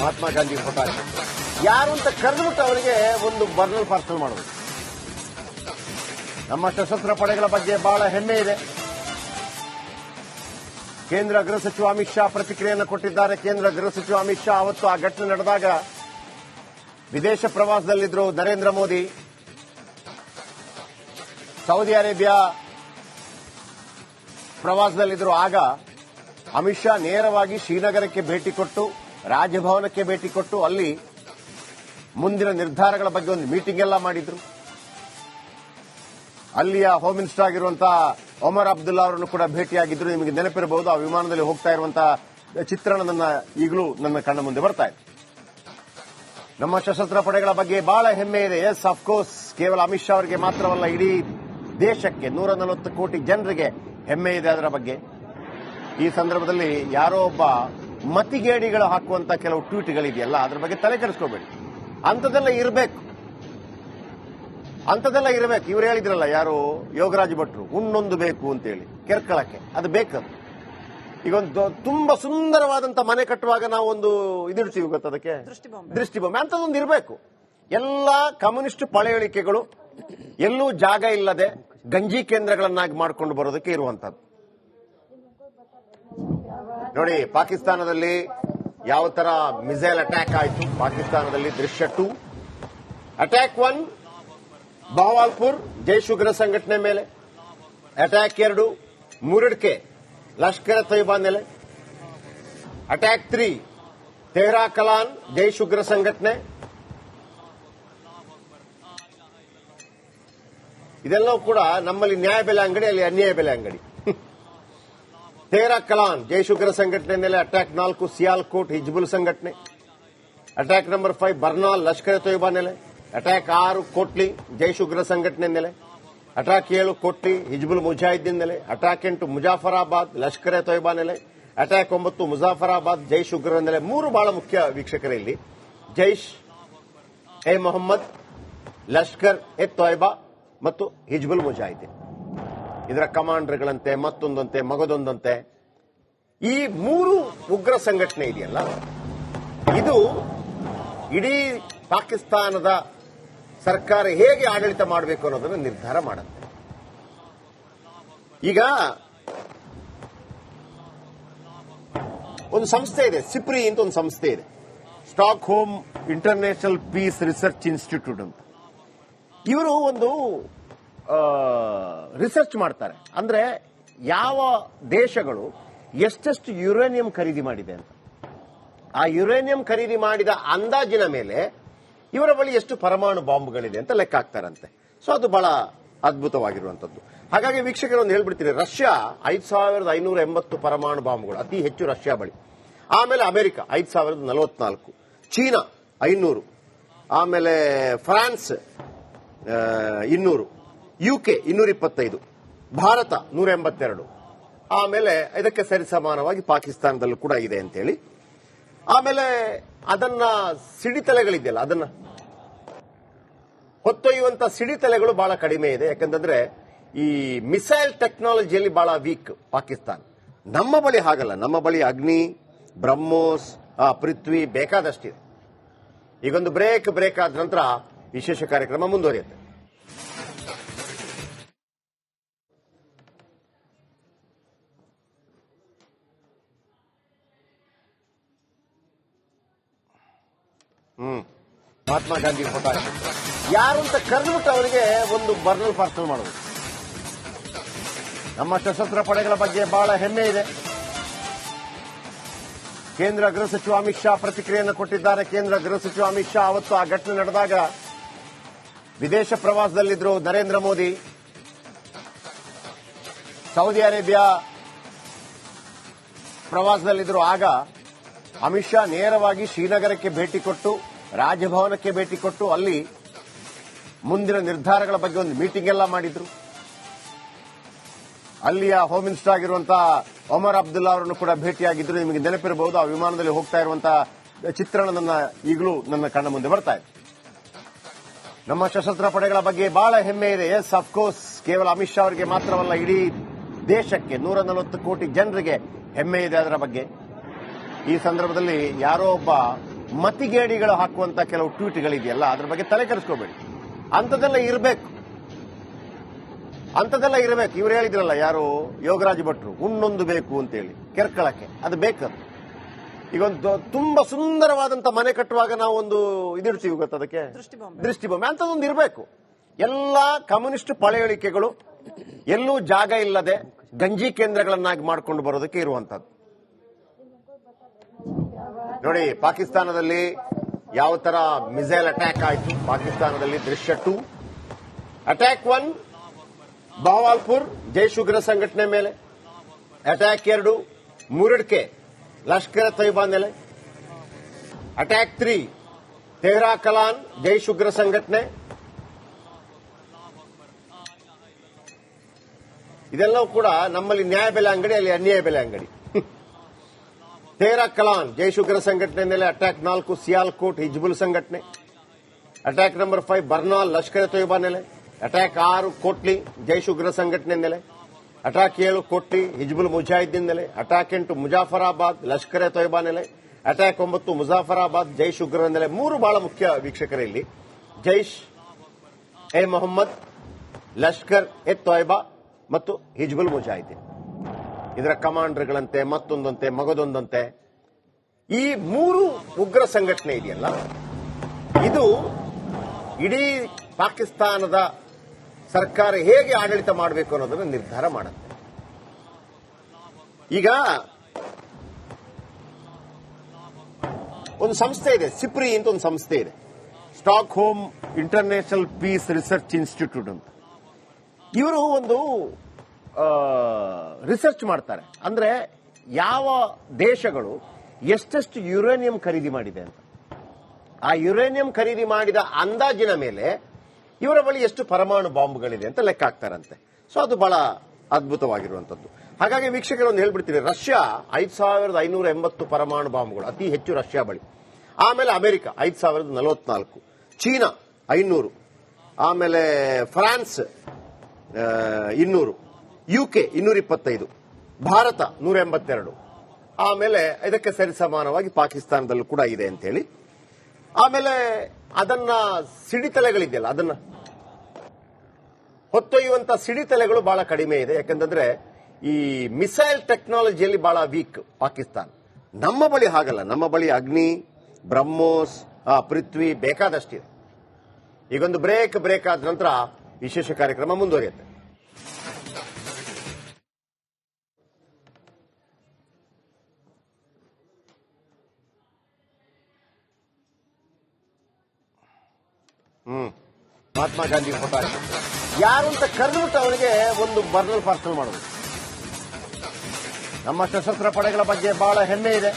Mahatma Gandhi photo ಯಾರು ಅಂತ ಕರೆದ್ಬಿಟ್ಟು ಅವರಿಗೆ ಒಂದು ಬರ್ನಲ್ ಪಾರ್ಸಲ್ ಮಾಡೋದು. ನಮ್ಮ ಸಶಸ್ತ್ರ ಪಡೆಗಳ ಬಗ್ಗೆ ಬಹಳ ಹೆಮ್ಮೆ ಇದೆ. ಕೇಂದ್ರ ಗೃಹ ಸಚಿವ ಅಮಿತ್ ಶಾ ಪ್ರತಿಕ್ರಿಯೆಯನ್ನು ಕೊಟ್ಟಿದ್ದಾರೆ. ಕೇಂದ್ರ ಗೃಹ ಸಚಿವ ಅಮಿತ್ ಶಾ ಅವತ್ತು ಆ ಘಟನೆ ನಡೆದಾಗ ವಿದೇಶ ಪ್ರವಾಸದಲ್ಲಿದ್ದರು ನರೇಂದ್ರ ಮೋದಿ. ಸೌದಿ ಅರೇಬಿಯಾ ಪ್ರವಾಸದಲ್ಲಿದ್ದರು. ಆಗ ಅಮಿತ್ ಶಾ ನೇರವಾಗಿ ಶ್ರೀನಗರಕ್ಕೆ ಭೇಟಿ ಕೊಟ್ಟು ರಾಜಭವನಕ್ಕೆ ಭೇಟಿ ಕೊಟ್ಟು ಅಲ್ಲಿ ಮುಂದಿನ ನಿರ್ಧಾರಗಳ ಬಗ್ಗೆ ಒಂದು ಮೀಟಿಂಗ್ ಎಲ್ಲ ಮಾಡಿದ್ರು. ಅಲ್ಲಿಯ ಹೋಮ್ ಮಿನಿಸ್ಟರ್ ಆಗಿರುವಂತಹ ಒಮರ್ ಅಬ್ದುಲ್ಲಾ ಅವರನ್ನು ಕೂಡ ಭೇಟಿಯಾಗಿದ್ರು. ನಿಮಗೆ ನೆನಪಿರಬಹುದು, ಆ ವಿಮಾನದಲ್ಲಿ ಹೋಗ್ತಾ ಇರುವಂತಹ ಚಿತ್ರಣ ಈಗಲೂ ನನ್ನ ಕಣ್ಣ ಮುಂದೆ ಬರ್ತಾ ಇದೆ. ನಮ್ಮ ಸಶಸ್ತ್ರ ಪಡೆಗಳ ಬಗ್ಗೆ ಬಹಳ ಹೆಮ್ಮೆ ಇದೆ. ಎಸ್, ಅಫ್ಕೋರ್ಸ್, ಕೇವಲ ಅಮಿತ್ ಶಾ ಅವರಿಗೆ ಮಾತ್ರವಲ್ಲ, ಇಡೀ ದೇಶಕ್ಕೆ 140 ಕೋಟಿ ಜನರಿಗೆ ಹೆಮ್ಮೆ ಇದೆ ಅದರ ಬಗ್ಗೆ. ಈ ಸಂದರ್ಭದಲ್ಲಿ ಯಾರೋ ಒಬ್ಬ ಮತಿಗೇಡಿಗಳು ಹಾಕುವಂತ ಕೆಲವು ಟ್ವೀಟ್ಗಳಿದೆಯಲ್ಲ, ಅದರ ಬಗ್ಗೆ ತಲೆ ಕೆಡಿಸ್ಕೋಬೇಡಿ. ಅಂಥದ್ದೆಲ್ಲ ಇರಬೇಕು. ಇವರು ಹೇಳಿದ್ರಲ್ಲ, ಯಾರು ಯೋಗರಾಜ್ ಭಟ್ರು, ಉಣ್ಣೊಂದು ಬೇಕು ಅಂತೇಳಿ ಕೆರ್ಕಳಕ್ಕೆ, ಅದು ಬೇಕದು. ಈಗ ಒಂದು ತುಂಬಾ ಸುಂದರವಾದಂತ ಮನೆ ಕಟ್ಟುವಾಗ ನಾವು ಒಂದು ಇದಿಡ್ತೀವಿ, ಗೊತ್ತ, ಅದಕ್ಕೆ ದೃಷ್ಟಿಬೊಮ್ಮೆ ಅಂತದೊಂದು ಇರಬೇಕು. ಎಲ್ಲ ಕಮ್ಯುನಿಸ್ಟ್ ಪಳೆಯುಳಿಕೆಗಳು ಎಲ್ಲೂ ಜಾಗ ಇಲ್ಲದೆ ಗಂಜಿ ಕೇಂದ್ರಗಳನ್ನಾಗಿ ಮಾಡಿಕೊಂಡು ಬರೋದಕ್ಕೆ ಇರುವಂತದ್ದು. ನೋಡಿ, ಪಾಕಿಸ್ತಾನದಲ್ಲಿ ಯಾವ ತರ ಮಿಸೈಲ್ ಅಟ್ಯಾಕ್ ಆಯಿತು. ಪಾಕಿಸ್ತಾನದಲ್ಲಿ ದೃಶ್ಯ 2, ಅಟ್ಯಾಕ್ 1 ಬಹವಾಲ್ಪುರ್ ಜೈಷ್ ಉಗ್ರ ಸಂಘಟನೆ ಮೇಲೆ, ಅಟ್ಯಾಕ್ 2 ಮುರಿಡ್ಕೆ ಲಷ್ಕರ್ ತೊಯ್ಬಾ ನೆಲೆ, ಅಟ್ಯಾಕ್ 3 ತೆಹರಾ ಕಲಾನ್ ಜೈಷ್ ಉಗ್ರ ಸಂಘಟನೆ. ಇದೆಲ್ಲವೂ ಕೂಡ ನಮ್ಮಲ್ಲಿ ನ್ಯಾಯ ಬೆಲೆ ಅಂಗಡಿ, ಅಲ್ಲಿ ಅನ್ಯಾಯ ಬೆಲೆ ಅಂಗಡಿ. ತೆಹರಾ ಕಲಾನ್ ಜೈಷ್ ಉಗ್ರ ಸಂಘಟನೆ ಮೇಲೆ ಅಟ್ಯಾಕ್ 4 ಸಿಯಾಲ್ಕೋಟ್ ಹಿಜ್ಬುಲ್ ಸಂಘಟನೆ, ಅಟ್ಯಾಕ್ ನಂಬರ್ 5 ಬರ್ನಾಲ್ ಲಷ್ಕರ್ ತೊಯ್ಬಾ ನೆಲೆ, ಅಟ್ಯಾಕ್ 6 ಕೋಟ್ಲಿ ಜೈಷ್ ಉಗ್ರ ಸಂಘಟನೆ ನೆಲೆ, ಅಟ್ಯಾಕ್ 7 ಕೋಟ್ಲಿ ಹಿಜ್ಬುಲ್ ಮುಜಾಹಿದ್ದೀನ್ ನೆಲೆ, ಅಟ್ಯಾಕ್ 8 ಮುಜಾಫರಾಬಾದ್ ಲಷ್ಕರ್ ತೊಯ್ಬಾ ನೆಲೆ, ಅಟ್ಯಾಕ್ 9 ಮುಜಾಫರಾಬಾದ್ ಜೈಷ್ ಉಗ್ರ ನೆಲೆ. 3 ಬಹಳ ಮುಖ್ಯ ವೀಕ್ಷಕರೇ ಇಲ್ಲಿ. ಜೈಷ್ ಎ ಮೊಹಮ್ಮದ್, ಲಷ್ಕರ್ ಎ ತೊಯ್ಬಾ ಮತ್ತು ಹಿಜ್ಬುಲ್ ಮುಜಾಹಿದ್ದೀನ್. ಇದರ ಕಮಾಂಡರ್ಗಳಂತೆ, ಮತ್ತೊಂದಂತೆ, ಮಗದೊಂದಂತೆ. ಈ 3 ಉಗ್ರ ಸಂಘಟನೆ ಇದೆಯಲ್ಲ, ಇದು ಇಡೀ ಪಾಕಿಸ್ತಾನದ ಸರ್ಕಾರ ಹೇಗೆ ಆಡಳಿತ ಮಾಡಬೇಕು ಅನ್ನೋದನ್ನು ನಿರ್ಧಾರ ಮಾಡುತ್ತೆ. ಈಗ ಒಂದು ಸಂಸ್ಥೆ ಇದೆ, ಸಿಪ್ರಿ ಅಂತ ಒಂದು ಸಂಸ್ಥೆ ಇದೆ, stock home international piece research institute ಅಂತ. ಇವರು ಒಂದು ರಿಸರ್ಚ್ ಮಾಡ್ತಾರೆ. ಅಂದ್ರೆ ಯಾವ ದೇಶಗಳು ಎಷ್ಟೆಷ್ಟು ಯುರೇನಿಯಂ ಖರೀದಿ ಮಾಡಿದೆ ಅಂತ. ಆ ಯುರೇನಿಯಂ ಖರೀದಿ ಮಾಡಿದ ಅಂದಾಜಿನ ಮೇಲೆ ಇವರ ಬಳಿ ಎಷ್ಟು ಪರಮಾಣು ಬಾಂಬ್ಗಳಿದೆ ಅಂತ ಲೆಕ್ಕ ಹಾಕ್ತಾರಂತೆ. ಸೊ ಅದು ಬಹಳ ಅದ್ಭುತವಾಗಿರುವಂತದ್ದು. ಹಾಗಾಗಿ ವೀಕ್ಷಕರು ಒಂದು ಹೇಳ್ಬಿಡ್ತೀನಿ, ರಷ್ಯಾ 5580 ಪರಮಾಣು ಬಾಂಬ್ಗಳು, ಅತಿ ಹೆಚ್ಚು ರಷ್ಯಾ ಬಳಿ. ಆಮೇಲೆ ಅಮೆರಿಕ 5044, ಚೀನಾ 500, ಆಮೇಲೆ ಫ್ರಾನ್ಸ್ 200, ಯುಕೆ 225, ಭಾರತ 182, ಆಮೇಲೆ ಇದಕ್ಕೆ ಸರಿಸಮಾನವಾಗಿ ಪಾಕಿಸ್ತಾನದಲ್ಲೂ ಕೂಡ ಇದೆ ಅಂತೇಳಿ. ಆಮೇಲೆ ಅದನ್ನ ಸಿಡಿತಲೆಗಳಿದೆಯಲ್ಲ, ಅದನ್ನ ಹೊತ್ತೊಯ್ಯುವಂತ ಸಿಡಿತಲೆಗಳು ಬಹಳ ಕಡಿಮೆ ಇದೆ. ಯಾಕಂತಂದ್ರೆ ಈ ಮಿಸೈಲ್ ಟೆಕ್ನಾಲಜಿಯಲ್ಲಿ ಬಹಳ ವೀಕ್ ಪಾಕಿಸ್ತಾನ. ನಮ್ಮ ಬಳಿ ಹಾಗಲ್ಲ. ನಮ್ಮ ಬಳಿ ಅಗ್ನಿ, ಬ್ರಹ್ಮೋಸ್, ಪೃಥ್ವಿ ಬೇಕಾದಷ್ಟಿದೆ. ಈಗೊಂದು ಬ್ರೇಕ್ ಆದ ನಂತರ ವಿಶೇಷ ಕಾರ್ಯಕ್ರಮ ಮುಂದುವರಿಯುತ್ತೆ. ಮಹಾತ್ಮ ಗಾಂಧಿ ಫೋಟೋ ಯಾರು ಅಂತ ಕರೆದ್ಬಿಟ್ಟು ಅವರಿಗೆ ಒಂದು ಬರ್ನಲ್ ಪಾರ್ಸಲ್ ಮಾಡೋದು. ನಮ್ಮ ಸಶಸ್ತ್ರ ಪಡೆಗಳ ಬಗ್ಗೆ ಬಹಳ ಹೆಮ್ಮೆ ಇದೆ. ಕೇಂದ್ರ ಗೃಹ ಸಚಿವ ಅಮಿತ್ ಶಾ ಪ್ರತಿಕ್ರಿಯೆಯನ್ನು ಕೊಟ್ಟಿದ್ದಾರೆ. ಕೇಂದ್ರ ಗೃಹ ಸಚಿವ ಅಮಿತ್ ಶಾ ಅವತ್ತು ಆ ಘಟನೆ ನಡೆದಾಗ ವಿದೇಶ ಪ್ರವಾಸದಲ್ಲಿದ್ದರು ನರೇಂದ್ರ ಮೋದಿ. ಸೌದಿ ಅರೇಬಿಯಾ ಪ್ರವಾಸದಲ್ಲಿದ್ದರು. ಆಗ ಅಮಿತ್ ಶಾ ನೇರವಾಗಿ ಶ್ರೀನಗರಕ್ಕೆ ಭೇಟಿ ಕೊಟ್ಟು ರಾಜಭವನಕ್ಕೆ ಭೇಟಿ ಕೊಟ್ಟು ಅಲ್ಲಿ ಮುಂದಿನ ನಿರ್ಧಾರಗಳ ಬಗ್ಗೆ ಒಂದು ಮೀಟಿಂಗ್ ಎಲ್ಲ ಮಾಡಿದ್ರು. ಅಲ್ಲಿಯ ಹೋಮ್ ಮಿನಿಸ್ಟರ್ ಆಗಿರುವಂತಹ ಒಮರ್ ಅಬ್ದುಲ್ಲಾ ಅವರನ್ನು ಕೂಡ ಭೇಟಿಯಾಗಿದ್ರು. ನಿಮಗೆ ನೆನಪಿರಬಹುದು, ಆ ವಿಮಾನದಲ್ಲಿ ಹೋಗ್ತಾ ಇರುವಂತಹ ಚಿತ್ರಣ ಈಗಲೂ ನನ್ನ ಕಣ್ಣ ಮುಂದೆ ಬರ್ತಾ ಇದೆ. ನಮ್ಮ ಸಶಸ್ತ್ರ ಪಡೆಗಳ ಬಗ್ಗೆ ಬಹಳ ಹೆಮ್ಮೆ ಇದೆ. ಎಸ್, ಅಫ್ಕೋರ್ಸ್, ಕೇವಲ ಅಮಿತ್ ಶಾ ಅವರಿಗೆ ಮಾತ್ರವಲ್ಲ, ಇಡೀ ದೇಶಕ್ಕೆ 140 ಕೋಟಿ ಜನರಿಗೆ ಹೆಮ್ಮೆ ಇದೆ ಅದರ ಬಗ್ಗೆ. ಈ ಸಂದರ್ಭದಲ್ಲಿ ಯಾರೋ ಒಬ್ಬ ಮತಿಗೇಡಿಗಳು ಹಾಕುವಂತ ಕೆಲವು ಟ್ವೀಟ್ಗಳಿದೆಯಲ್ಲ ಅದ್ರ ಬಗ್ಗೆ ತಲೆ ಕೆಡಿಸ್ಕೋಬೇಡಿ. ಅಂಥದ್ದೆಲ್ಲ ಇರಬೇಕು, ಅಂಥದ್ದೆಲ್ಲ ಇರಬೇಕು. ಇವ್ರು ಹೇಳಿದ್ರಲ್ಲ ಯಾರು ಯೋಗರಾಜ್ ಭಟ್ರು, ಹುಣ್ಣೊಂದು ಬೇಕು ಅಂತೇಳಿ ಕೆರ್ಕಳಕ್ಕೆ, ಅದು ಬೇಕದು. ಈಗ ಒಂದು ತುಂಬಾ ಸುಂದರವಾದಂತ ಮನೆ ಕಟ್ಟುವಾಗ ನಾವು ಒಂದು ಇದಿಡ್ತೀವಿ ಗೊತ್ತ, ಅದಕ್ಕೆ ದೃಷ್ಟಿಬೊಮ್ಮೆ ಅಂಥದ್ದೊಂದು ಇರಬೇಕು. ಎಲ್ಲಾ ಕಮ್ಯುನಿಸ್ಟ್ ಪಳೆಯುಳಿಕೆಗಳು ಎಲ್ಲೂ ಜಾಗ ಇಲ್ಲದೆ ಗಂಜಿ ಕೇಂದ್ರಗಳನ್ನಾಗಿ ಮಾಡ್ಕೊಂಡು ಬರೋದಕ್ಕೆ ಇರುವಂತದ್ದು. ನೋಡಿ, ಪಾಕಿಸ್ತಾನದಲ್ಲಿ ಯಾವ ತರ ಮಿಸೈಲ್ ಅಟ್ಯಾಕ್ ಆಯಿತು. ಪಾಕಿಸ್ತಾನದಲ್ಲಿ ದೃಶ್ಯ 2, ಅಟ್ಯಾಕ್ 1 ಬಹವಾಲ್ಪುರ್ ಜೈಷ್ ಉಗ್ರ ಸಂಘಟನೆ ಮೇಲೆ, ಅಟ್ಯಾಕ್ 2 ಮುರಡ್ಕೆ ಲಷ್ಕರ್ ತೈಬಾ ನೆಲೆ, ಅಟ್ಯಾಕ್ 3 ತೆಹರಾ ಕಲಾನ್ ಜೈಷ್ ಉಗ್ರ ಸಂಘಟನೆ. ಇದೆಲ್ಲವೂ ಕೂಡ ನಮ್ಮಲ್ಲಿ ನ್ಯಾಯ ಬೆಲೆ ಅಂಗಡಿ, ಅಲ್ಲಿ ಅನ್ಯಾಯ ಬೆಲೆ ಅಂಗಡಿ. ತೆಹರಾ ಕಲಾನ್ ಜೈಷ್ ಉಗ್ರ ಸಂಘಟನೆ ಮೇಲೆ ಅಟ್ಯಾಕ್ 4 ಸಿಯಾಲ್ಕೋಟ್ ಹಿಜ್ಬುಲ್ ಸಂಘಟನೆ, ಅಟ್ಯಾಕ್ ನಂಬರ್ 5 ಬರ್ನಾಲ್ ಲಷ್ಕರ್ ತೈಬಾ ನೆಲೆ, ಅಟ್ಯಾಕ್ 6 ಕೋಟ್ಲಿ ಜೈಷ್ ಉಗ್ರ ಸಂಘಟನೆ ನೆಲೆ, ಅಟ್ಯಾಕ್ 7 ಕೋಟ್ಲಿ ಹಿಜ್ಬುಲ್ ಮುಜಾಹಿದ್ದೀನ್ ನೆಲೆ, ಅಟ್ಯಾಕ್ 8 ಮುಜಾಫರಾಬಾದ್ ಲಷ್ಕರ್ ತೈಬಾ ನೆಲೆ, ಅಟ್ಯಾಕ್ 9 ಮುಜಾಫರಾಬಾದ್ ಜೈಷ್ ಉಗ್ರ ನೆಲೆ. 3 ಬಹಳ ಮುಖ್ಯ ವೀಕ್ಷಕರಲ್ಲಿ, ಜೈಷ್ ಎ ಮೊಹಮ್ಮದ್, ಲಷ್ಕರ್ ಎ ತೈಬಾ ಮತ್ತು ಹಿಜ್ಬುಲ್ ಮುಜಾಹಿದ್ದೀನ್. ಇದರ ಕಮಾಂಡರ್ಗಳಂತೆ, ಮತ್ತೊಂದಂತೆ, ಮಗದೊಂದಂತೆ. ಈ 3 ಉಗ್ರ ಸಂಘಟನೆ ಇದೆಯಲ್ಲ, ಇದು ಇಡೀ ಪಾಕಿಸ್ತಾನದ ಸರ್ಕಾರ ಹೇಗೆ ಆಡಳಿತ ಮಾಡಬೇಕು ಅನ್ನೋದನ್ನು ನಿರ್ಧಾರ ಮಾಡುತ್ತೆ. ಈಗ ಒಂದು ಸಂಸ್ಥೆ ಇದೆ, ಸಿಪ್ರಿ ಅಂತ ಒಂದು ಸಂಸ್ಥೆ ಇದೆ, stock home international piece research institute ಅಂತ. ಇವರು ಒಂದು ರಿಸರ್ಚ್ ಮಾಡ್ತಾರೆ. ಅಂದ್ರೆ ಯಾವ ದೇಶಗಳು ಎಷ್ಟೆಷ್ಟು ಯುರೇನಿಯಂ ಖರೀದಿ ಮಾಡಿದೆ ಅಂತ. ಆ ಯುರೇನಿಯಂ ಖರೀದಿ ಮಾಡಿದ ಅಂದಾಜಿನ ಮೇಲೆ ಇವರ ಬಳಿ ಎಷ್ಟು ಪರಮಾಣು ಬಾಂಬ್ಗಳಿದೆ ಅಂತ ಲೆಕ್ಕ ಹಾಕ್ತಾರಂತೆ. ಸೊ ಅದು ಬಹಳ ಅದ್ಭುತವಾಗಿರುವಂತದ್ದು. ಹಾಗಾಗಿ ವೀಕ್ಷಕರು ಒಂದು ಹೇಳ್ಬಿಡ್ತೀನಿ, ರಷ್ಯಾ 5580 ಪರಮಾಣು ಬಾಂಬ್ಗಳು, ಅತಿ ಹೆಚ್ಚು ರಷ್ಯಾ ಬಳಿ. ಆಮೇಲೆ ಅಮೆರಿಕ 5044, ಚೀನಾ 500, ಆಮೇಲೆ ಫ್ರಾನ್ಸ್ 200, ಯುಕೆ 225, ಭಾರತ 182, ಆಮೇಲೆ ಇದಕ್ಕೆ ಸರಿಸಮಾನವಾಗಿ ಪಾಕಿಸ್ತಾನದಲ್ಲೂ ಕೂಡ ಇದೆ ಅಂತ ಹೇಳಿ. ಆಮೇಲೆ ಅದನ್ನ ಸಿಡಿತಲೆಗಳಿದೆಯಲ್ಲ, ಅದನ್ನ ಹೊತ್ತೊಯ್ಯುವಂತ ಸಿಡಿತಲೆಗಳು ಬಹಳ ಕಡಿಮೆ ಇದೆ. ಯಾಕಂತಂದ್ರೆ ಈ ಮಿಸೈಲ್ ಟೆಕ್ನಾಲಜಿಯಲ್ಲಿ ಬಹಳ ವೀಕ್ ಪಾಕಿಸ್ತಾನ. ನಮ್ಮ ಬಳಿ ಹಾಗಲ್ಲ, ನಮ್ಮ ಬಳಿ ಅಗ್ನಿ, ಬ್ರಹ್ಮೋಸ್, ಪೃಥ್ವಿ ಬೇಕಾದಷ್ಟಿದೆ. ಈಗೊಂದು ಬ್ರೇಕ್ ಆದ ನಂತರ ವಿಶೇಷ ಕಾರ್ಯಕ್ರಮ ಮುಂದುವರಿಯುತ್ತೆ. ಮಹಾತ್ಮ ಗಾಂಧಿ ಫೋಟೋ ಯಾರು ಅಂತ ಕರೆದುಬಿಟ್ಟು ಅವರಿಗೆ ಒಂದು ಬರ್ನಲ್ ಪಾರ್ಸಲ್ ಮಾಡೋದು. ನಮ್ಮ ಸಶಸ್ತ್ರ ಪಡೆಗಳ ಬಗ್ಗೆ ಬಹಳ ಹೆಮ್ಮೆ ಇದೆ.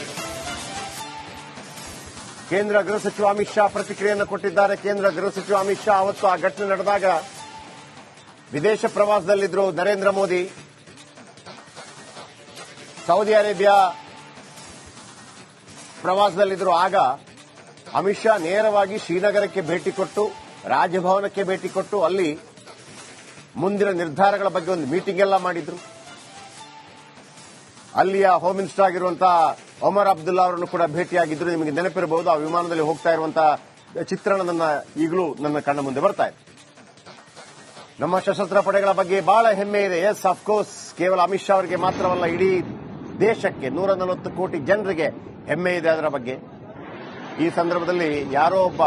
ಕೇಂದ್ರ ಗೃಹ ಸಚಿವ ಅಮಿತ್ ಶಾ ಪ್ರತಿಕ್ರಿಯೆಯನ್ನು ಕೊಟ್ಟಿದ್ದಾರೆ. ಕೇಂದ್ರ ಗೃಹ ಸಚಿವ ಅಮಿತ್ ಶಾ ಅವತ್ತು ಆ ಘಟನೆ ನಡೆದಾಗ ವಿದೇಶ ಪ್ರವಾಸದಲ್ಲಿದ್ದರು. ನರೇಂದ್ರ ಮೋದಿ ಸೌದಿ ಅರೇಬಿಯಾ ಪ್ರವಾಸದಲ್ಲಿದ್ದರು. ಆಗ ಅಮಿತ್ ಶಾ ನೇರವಾಗಿ ಶ್ರೀನಗರಕ್ಕೆ ಭೇಟಿ ಕೊಟ್ಟು, ರಾಜಭವನಕ್ಕೆ ಭೇಟಿ ಕೊಟ್ಟು, ಅಲ್ಲಿ ಮುಂದಿನ ನಿರ್ಧಾರಗಳ ಬಗ್ಗೆ ಒಂದು ಮೀಟಿಂಗ್ ಎಲ್ಲ ಮಾಡಿದ್ರು. ಅಲ್ಲಿಯ ಹೋಮ್ ಮಿನಿಸ್ಟರ್ ಆಗಿರುವಂತಹ ಒಮರ್ ಅಬ್ದುಲ್ಲಾ ಅವರನ್ನು ಕೂಡ ಭೇಟಿಯಾಗಿದ್ರು. ನಿಮಗೆ ನೆನಪಿರಬಹುದು, ಆ ವಿಮಾನದಲ್ಲಿ ಹೋಗ್ತಾ ಇರುವಂತಹ ಚಿತ್ರಣ ಈಗಲೂ ನನ್ನ ಕಣ್ಣ ಮುಂದೆ ಬರ್ತಾ ಇದೆ. ನಮ್ಮ ಸಶಸ್ತ್ರ ಪಡೆಗಳ ಬಗ್ಗೆ ಬಹಳ ಹೆಮ್ಮೆ ಇದೆ. ಎಸ್, ಅಫ್ಕೋರ್ಸ್, ಕೇವಲ ಅಮಿತ್ ಶಾ ಅವರಿಗೆ ಮಾತ್ರವಲ್ಲ, ಇಡೀ ದೇಶಕ್ಕೆ 140 ಕೋಟಿ ಜನರಿಗೆ ಹೆಮ್ಮೆ ಇದೆ ಅದರ ಬಗ್ಗೆ. ಈ ಸಂದರ್ಭದಲ್ಲಿ ಯಾರೋ ಒಬ್ಬ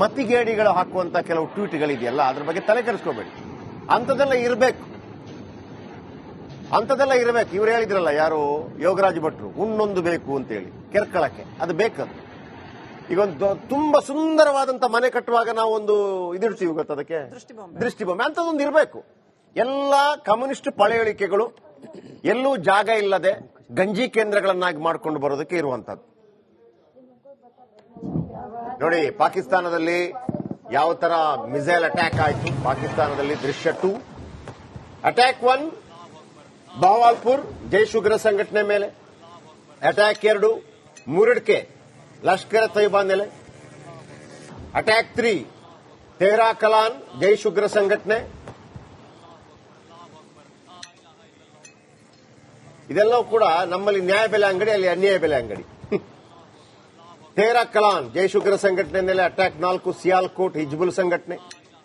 ಮತಿಗೇಡಿಗಳು ಹಾಕುವಂತ ಕೆಲವು ಟ್ವೀಟ್ಗಳಿದೆಯಲ್ಲ, ಅದ್ರ ಬಗ್ಗೆ ತಲೆ ಕೆಡಿಸ್ಕೋಬೇಡಿ. ಅಂಥದ್ದೆಲ್ಲ ಇರಬೇಕು, ಅಂಥದ್ದೆಲ್ಲ ಇರಬೇಕು. ಇವ್ರು ಹೇಳಿದ್ರಲ್ಲ ಯಾರು ಯೋಗರಾಜ್ ಭಟ್ರು, ಹುಣ್ಣೊಂದು ಬೇಕು ಅಂತೇಳಿ ಕೆರ್ಕಳಕ್ಕೆ, ಅದು ಬೇಕದು. ಈಗ ಒಂದು ತುಂಬಾ ಸುಂದರವಾದಂತ ಮನೆ ಕಟ್ಟುವಾಗ ನಾವು ಒಂದು ಇದಿಡ್ತೀವಿ ಗೊತ್ತ, ಅದಕ್ಕೆ ದೃಷ್ಟಿಬೊಮ್ಮೆ ಅಂಥದ್ದೊಂದು ಇರಬೇಕು. ಎಲ್ಲಾ ಕಮ್ಯುನಿಸ್ಟ್ ಪಳೆಯುಳಿಕೆಗಳು ಎಲ್ಲೂ ಜಾಗ ಇಲ್ಲದೆ ಗಂಜಿ ಕೇಂದ್ರಗಳನ್ನಾಗಿ ಮಾಡ್ಕೊಂಡು ಬರೋದಕ್ಕೆ ಇರುವಂತದ್ದು. ನೋಡಿ, ಪಾಕಿಸ್ತಾನದಲ್ಲಿ ಯಾವ ತರ ಮಿಸೈಲ್ ಅಟ್ಯಾಕ್ ಆಯಿತು. ಪಾಕಿಸ್ತಾನದಲ್ಲಿ ದೃಶ್ಯ 2, ಅಟ್ಯಾಕ್ 1 ಬಹವಾಲ್ಪುರ್ ಜೈಷ್ ಉಗ್ರ ಸಂಘಟನೆ ಮೇಲೆ, ಅಟ್ಯಾಕ್ 2 ಮುರಡ್ಕೆ ಲಷ್ಕರ್ ತೈಬಾ ನೆಲೆ, ಅಟ್ಯಾಕ್ 3 ತೆಹರಾ ಕಲಾನ್ ಜೈಷ್ ಉಗ್ರ ಸಂಘಟನೆ. ಇದೆಲ್ಲವೂ ಕೂಡ ನಮ್ಮಲ್ಲಿ ನ್ಯಾಯ ಬೆಲೆ ಅಂಗಡಿ, ಅಲ್ಲಿ ಅನ್ಯಾಯ ಬೆಲೆ ಅಂಗಡಿ. ತೇರಾ ಕಲಾನ್ ಜೈಶ್ ಉಗ್ರ ಸಂಘಟನೆ ಮೇಲೆ ಅಟ್ಯಾಕ್ 4 ಸಿಯಾಲ್ಕೋಟ್ ಹಿಜ್ಬುಲ್ ಸಂಘಟನೆ.